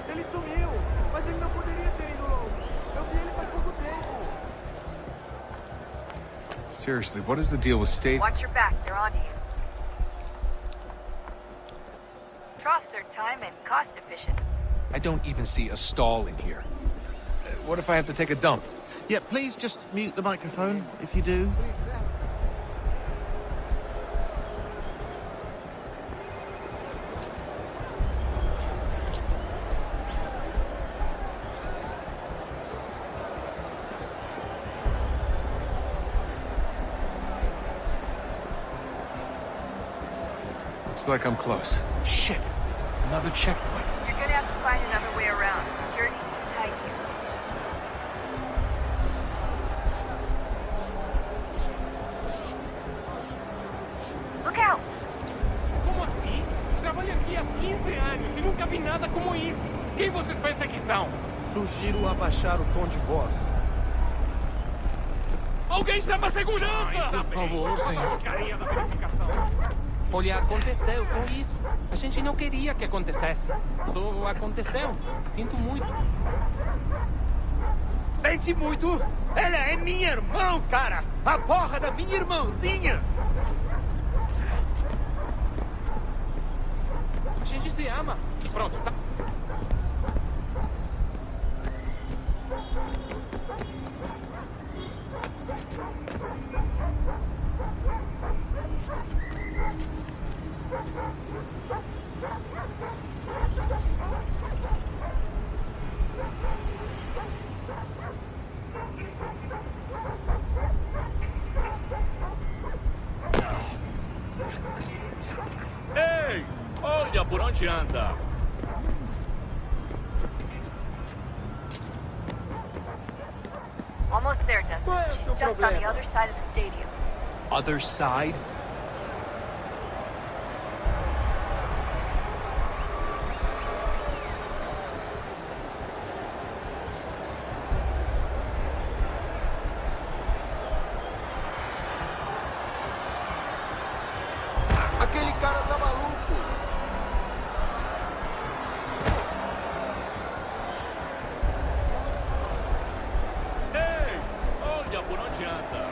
Ele sumiu! Mas ele não poderia ter ido longe! Eu vi ele faz pouco tempo! Seriously, what is the deal with state? Watch your back, they're onto you. Troughs are time and cost efficient. I don't even see a stall in here. What if I have to take a dump? Yeah, please just mute the microphone if you do. Looks like I'm close. Shit! Another checkpoint. You're gonna have to find another way around. Security's too tight here. Quem vocês pensam que são? Sugiro abaixar o tom de voz. Alguém chama a segurança! Por favor, senhor. Olha, aconteceu, só isso. A gente não queria que acontecesse. Só aconteceu. Sinto muito. Sente muito? Ela é minha irmã, cara! A porra da minha irmãzinha! A gente se ama. Pronto, tá. Ei! Olha por onde anda! Almost there, Justin. Qual é o She's seu just on the problema? other side of the stadium. Other side? Aquele cara tá maluco! Ei! Olha por onde anda!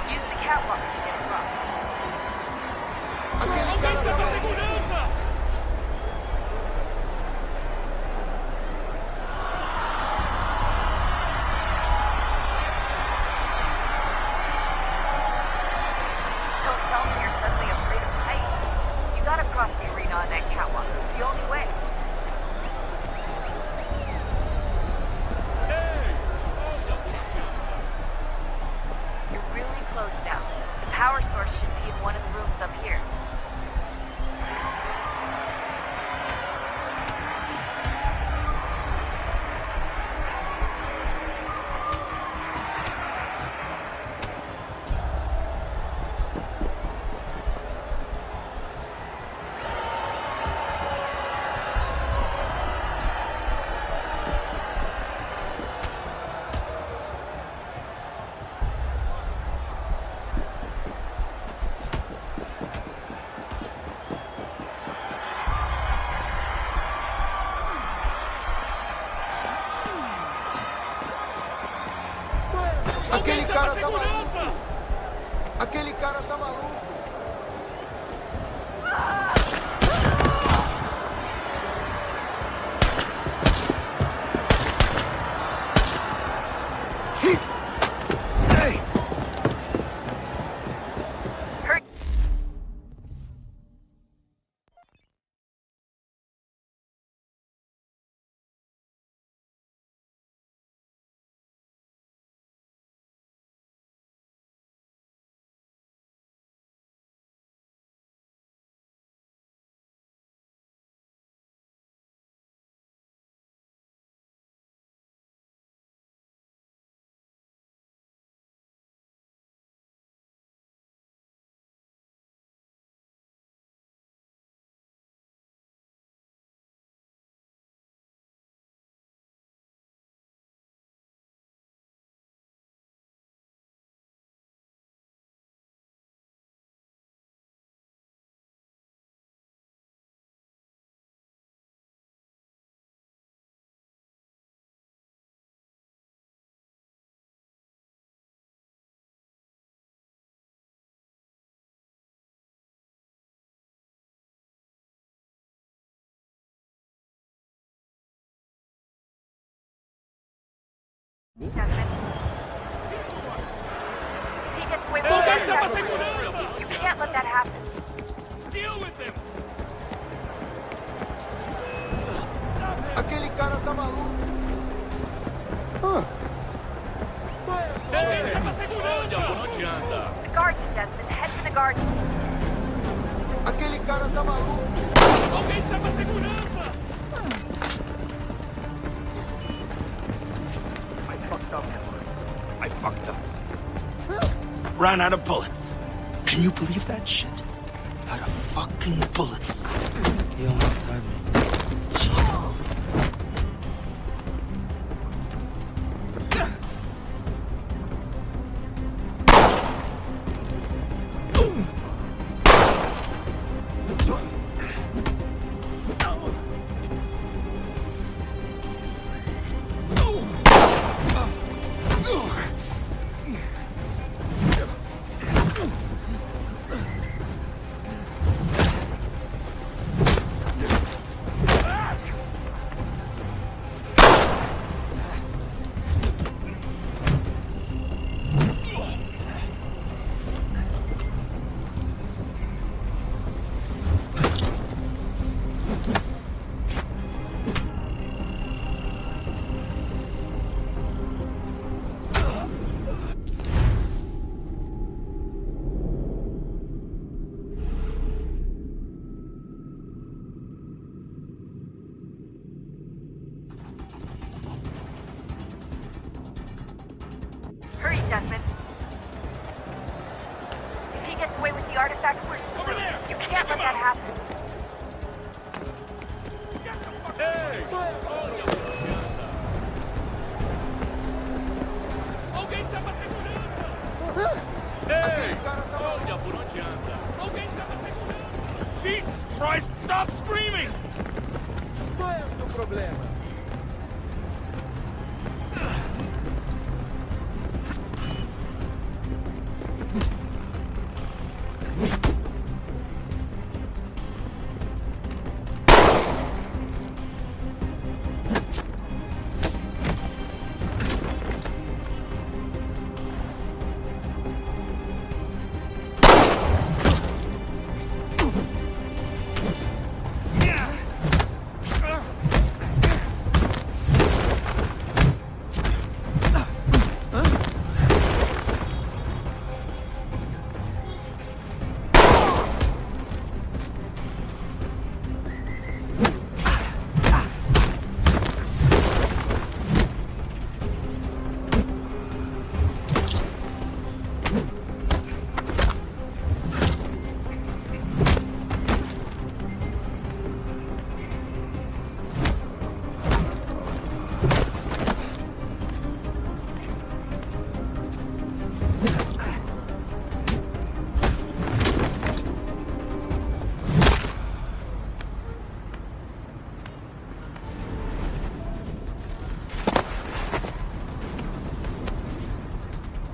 Use the catwalks to get across. Aquele Alguém cara tá chama a maluco! segurança! Don't tell me you're suddenly afraid of heights. You gotta cross the arena on that catwalk. It's the only way. You're really close now. The power source should be in one of the rooms up here. Aquele Chama a cara tá segurança! maluco! Aquele cara tá maluco! Hey! Hurry! He gets away with Alguém chama a it. segurança! You can't let that happen. Deal with them! Aquele cara tá maluco! Alguém chama a segurança! Olha por onde anda! The garden, Desmond. Head to the garden. Aquele cara tá maluco! Alguém chama a segurança! I fucked up. ran out of bullets. Can you believe that shit? Out of fucking bullets. He almost had me. Hurry, Desmond. If he gets away with the artifact, we're screwed. Over there! You can't let that happen. Hey! Alguém estava segurando! Hey! Olha por onde anda! Alguém estava segurando! Jesus Christ, stop screaming! Qual é o seu problema?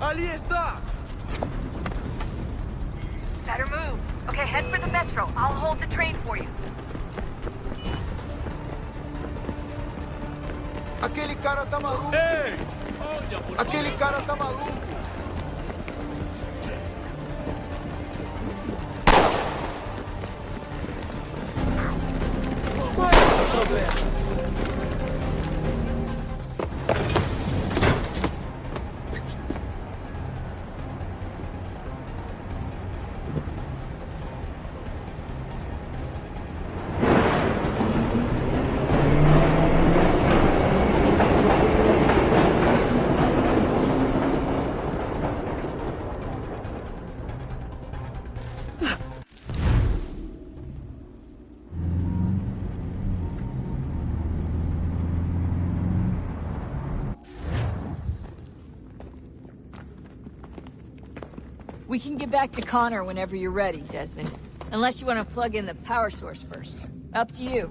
Ali está! Better move. Okay, head for the metro. I'll hold the train for you. Aquele cara tá maluco! Ei! Olha por Aquele cara tá maluco! Qual é o seu problema? We can get back to Connor whenever you're ready, Desmond. Unless you want to plug in the power source first. Up to you.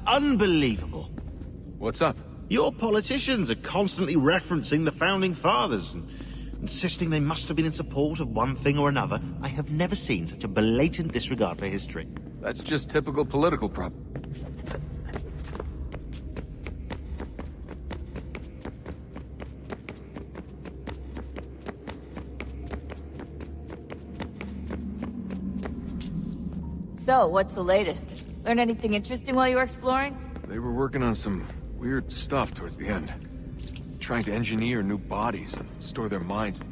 Unbelievable. What's up? Your politicians are constantly referencing the Founding Fathers and insisting they must have been in support of one thing or another. I have never seen such a blatant disregard for history. That's just typical political prop. So, what's the latest? Learn anything interesting while you were exploring? They were working on some weird stuff towards the end. Trying to engineer new bodies and store their minds.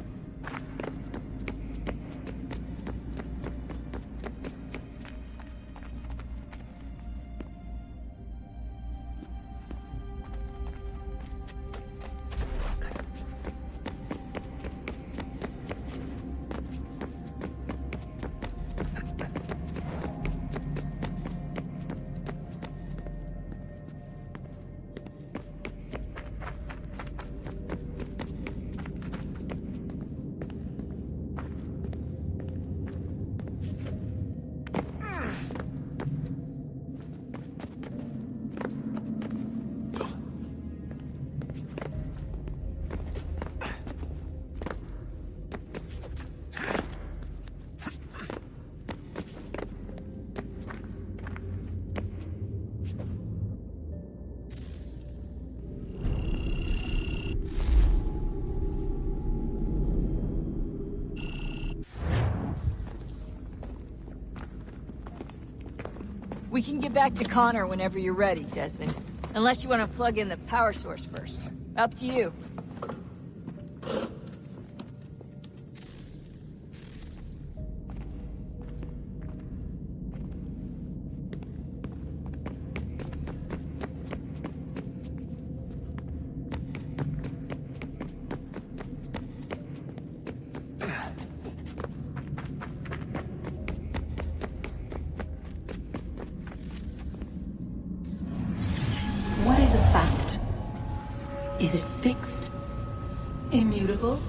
We can get back to Connor whenever you're ready, Desmond. Unless you want to plug in the power source first. Up to you. What is a fact? Is it fixed? Immutable?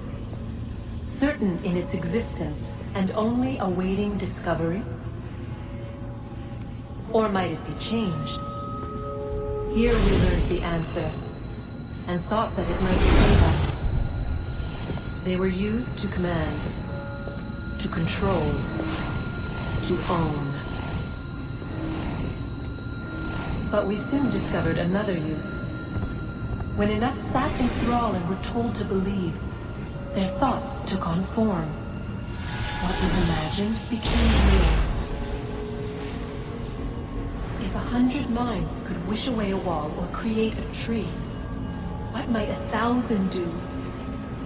Certain in its existence and only awaiting discovery? Or might it be changed? Here we learned the answer, and thought that it might save us. They were used to command, to control, to own. But we soon discovered another use. When enough sat in thrall and were told to believe, their thoughts took on form. What was imagined became real. If 100 minds could wish away a wall or create a tree, what might 1,000 do?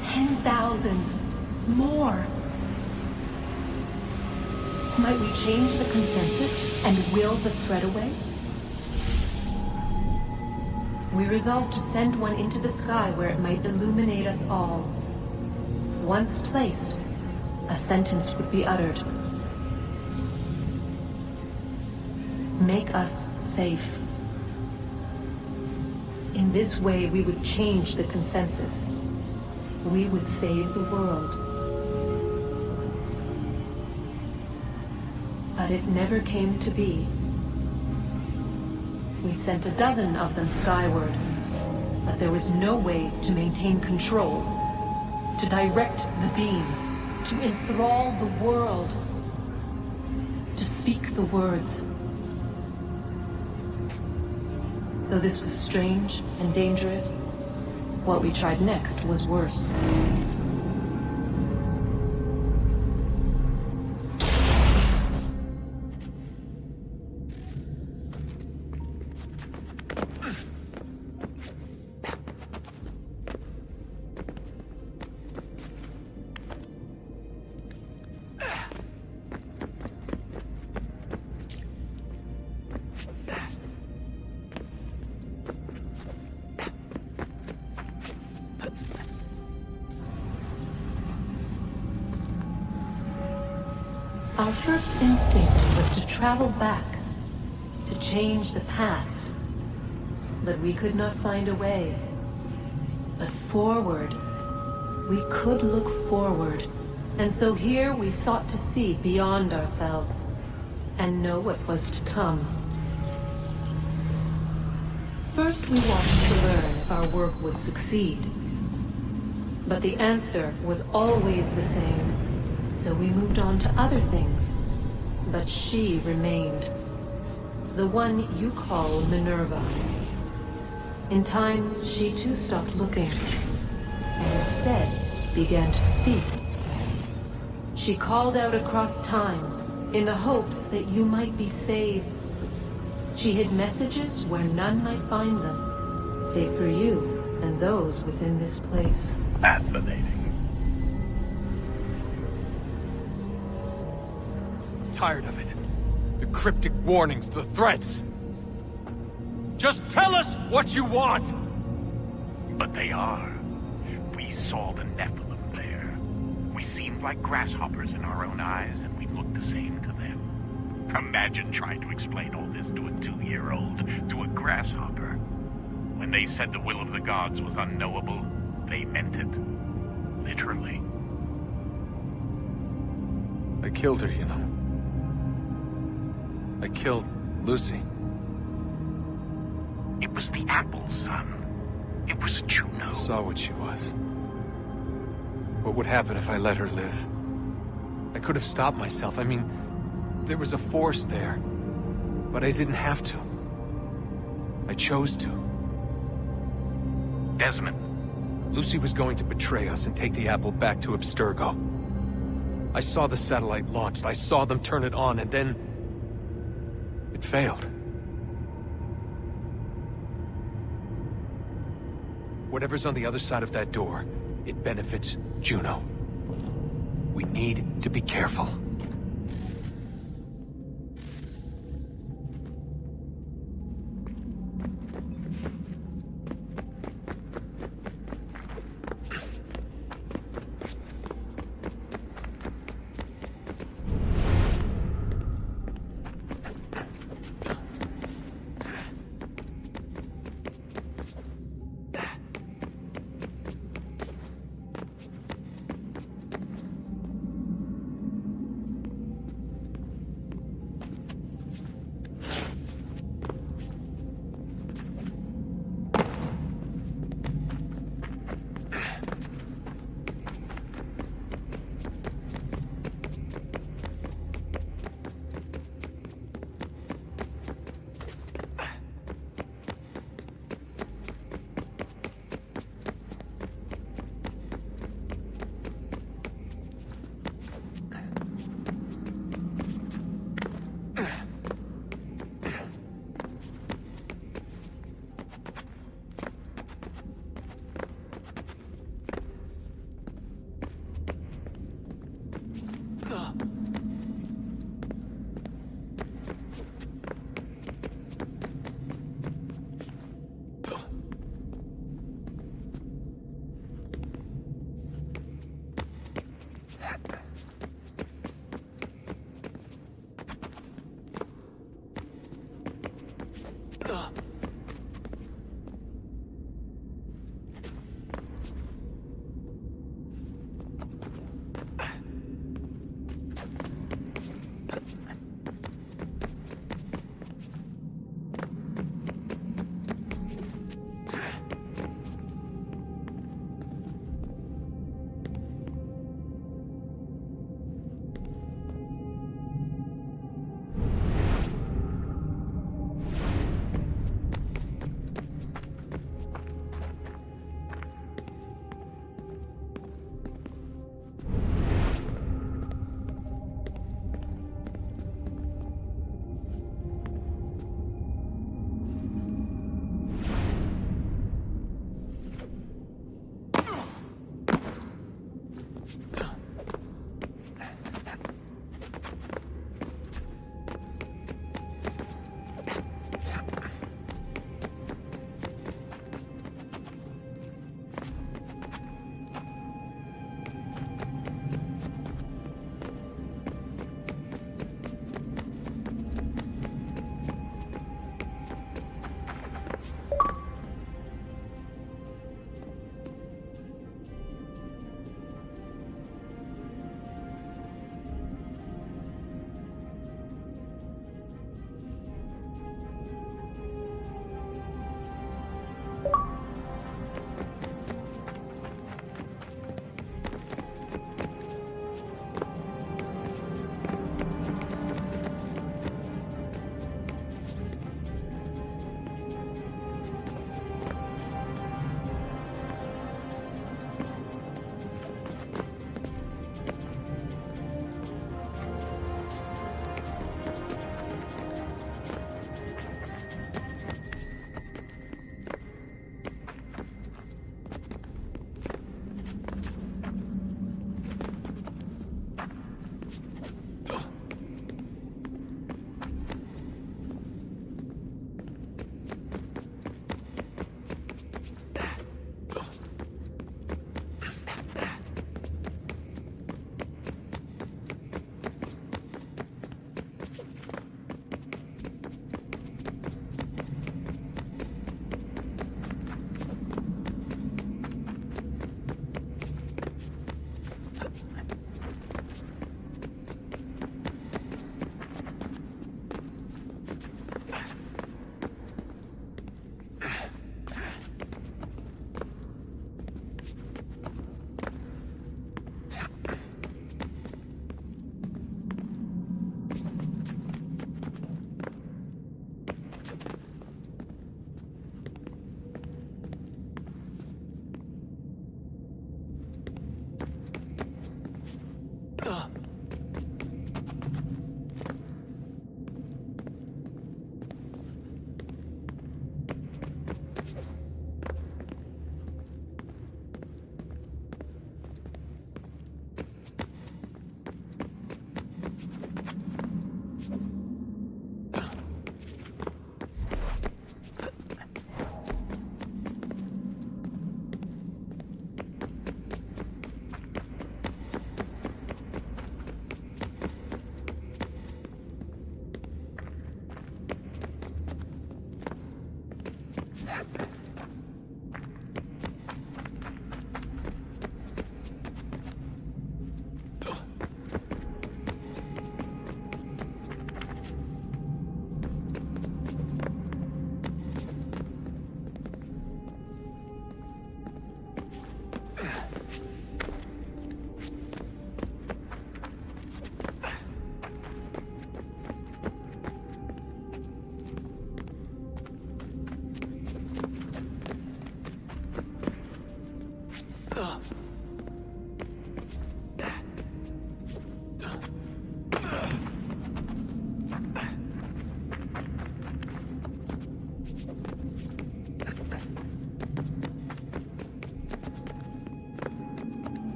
10,000? More? Might we change the consensus and will the threat away? We resolved to send one into the sky where it might illuminate us all. Once placed, a sentence would be uttered. Make us safe. In this way, we would change the consensus. We would save the world. But it never came to be. We sent a dozen of them skyward, but there was no way to maintain control, to direct the beam, to enthrall the world, to speak the words. Though this was strange and dangerous, what we tried next was worse. Our first instinct was to travel back, to change the past. But we could not find a way. But forward, we could look forward. And so here we sought to see beyond ourselves, and know what was to come. First we watched to learn if our work would succeed. But the answer was always the same. So we moved on to other things. But she remained. The one you call Minerva. In time, she too stopped looking. And instead began to speak. She called out across time, in the hopes that you might be saved. She hid messages where none might find them, save for you and those within this place. Fascinating. Tired of it. The cryptic warnings, the threats. Just tell us what you want! But they are. We saw the Nephilim there. We seemed like grasshoppers in our own eyes, and we looked the same to them. Imagine trying to explain all this to a 2-year-old, to a grasshopper. When they said the will of the gods was unknowable, they meant it. Literally. I killed her, you know. I killed Lucy. It was the apple, son. It was Juno. I saw what she was. What would happen if I let her live? I could have stopped myself. I mean, there was a force there. But I didn't have to. I chose to. Desmond. Lucy was going to betray us and take the apple back to Abstergo. I saw the satellite launched. I saw them turn it on, and then... it failed. Whatever's on the other side of that door, it benefits Juno. We need to be careful.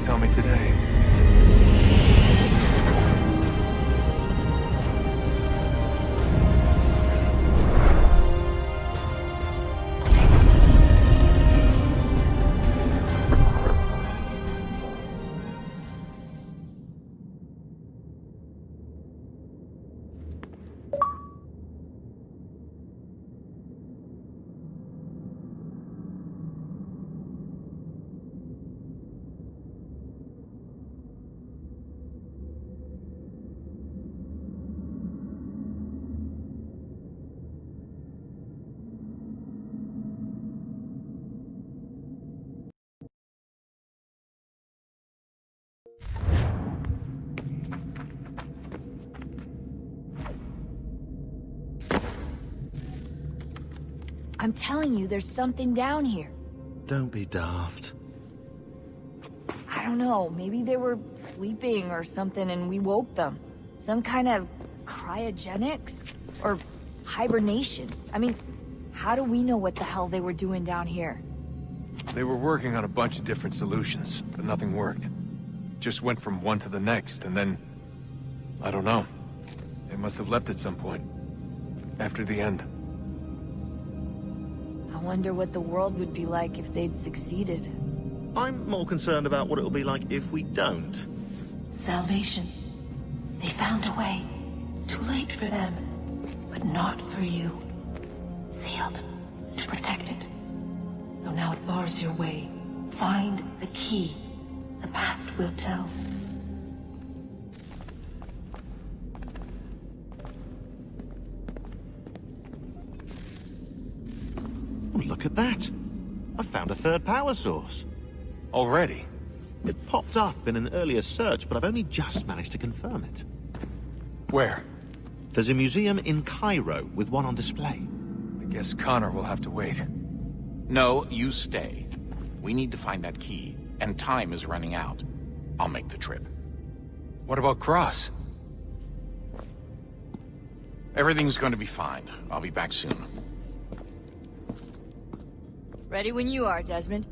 tell me today. I'm telling you, there's something down here. Don't be daft. I don't know, maybe they were sleeping or something and we woke them. Some kind of cryogenics? Or hibernation. I mean, how do we know what the hell they were doing down here? They were working on a bunch of different solutions, but nothing worked. Just went from one to the next, and then... I don't know. They must have left at some point. After the end. I wonder what the world would be like if they'd succeeded. I'm more concerned about what it'll be like if we don't. Salvation. They found a way. Too late for them, but not for you. Sealed to protect it. Though now it bars your way. Find the key. The past will tell. Oh, look at that. I found a third power source. Already? It popped up in an earlier search, but I've only just managed to confirm it. Where? There's a museum in Cairo with one on display. I guess Connor will have to wait. No, you stay. We need to find that key, and time is running out. I'll make the trip. What about Cross? Everything's going to be fine. I'll be back soon. Ready when you are, Desmond.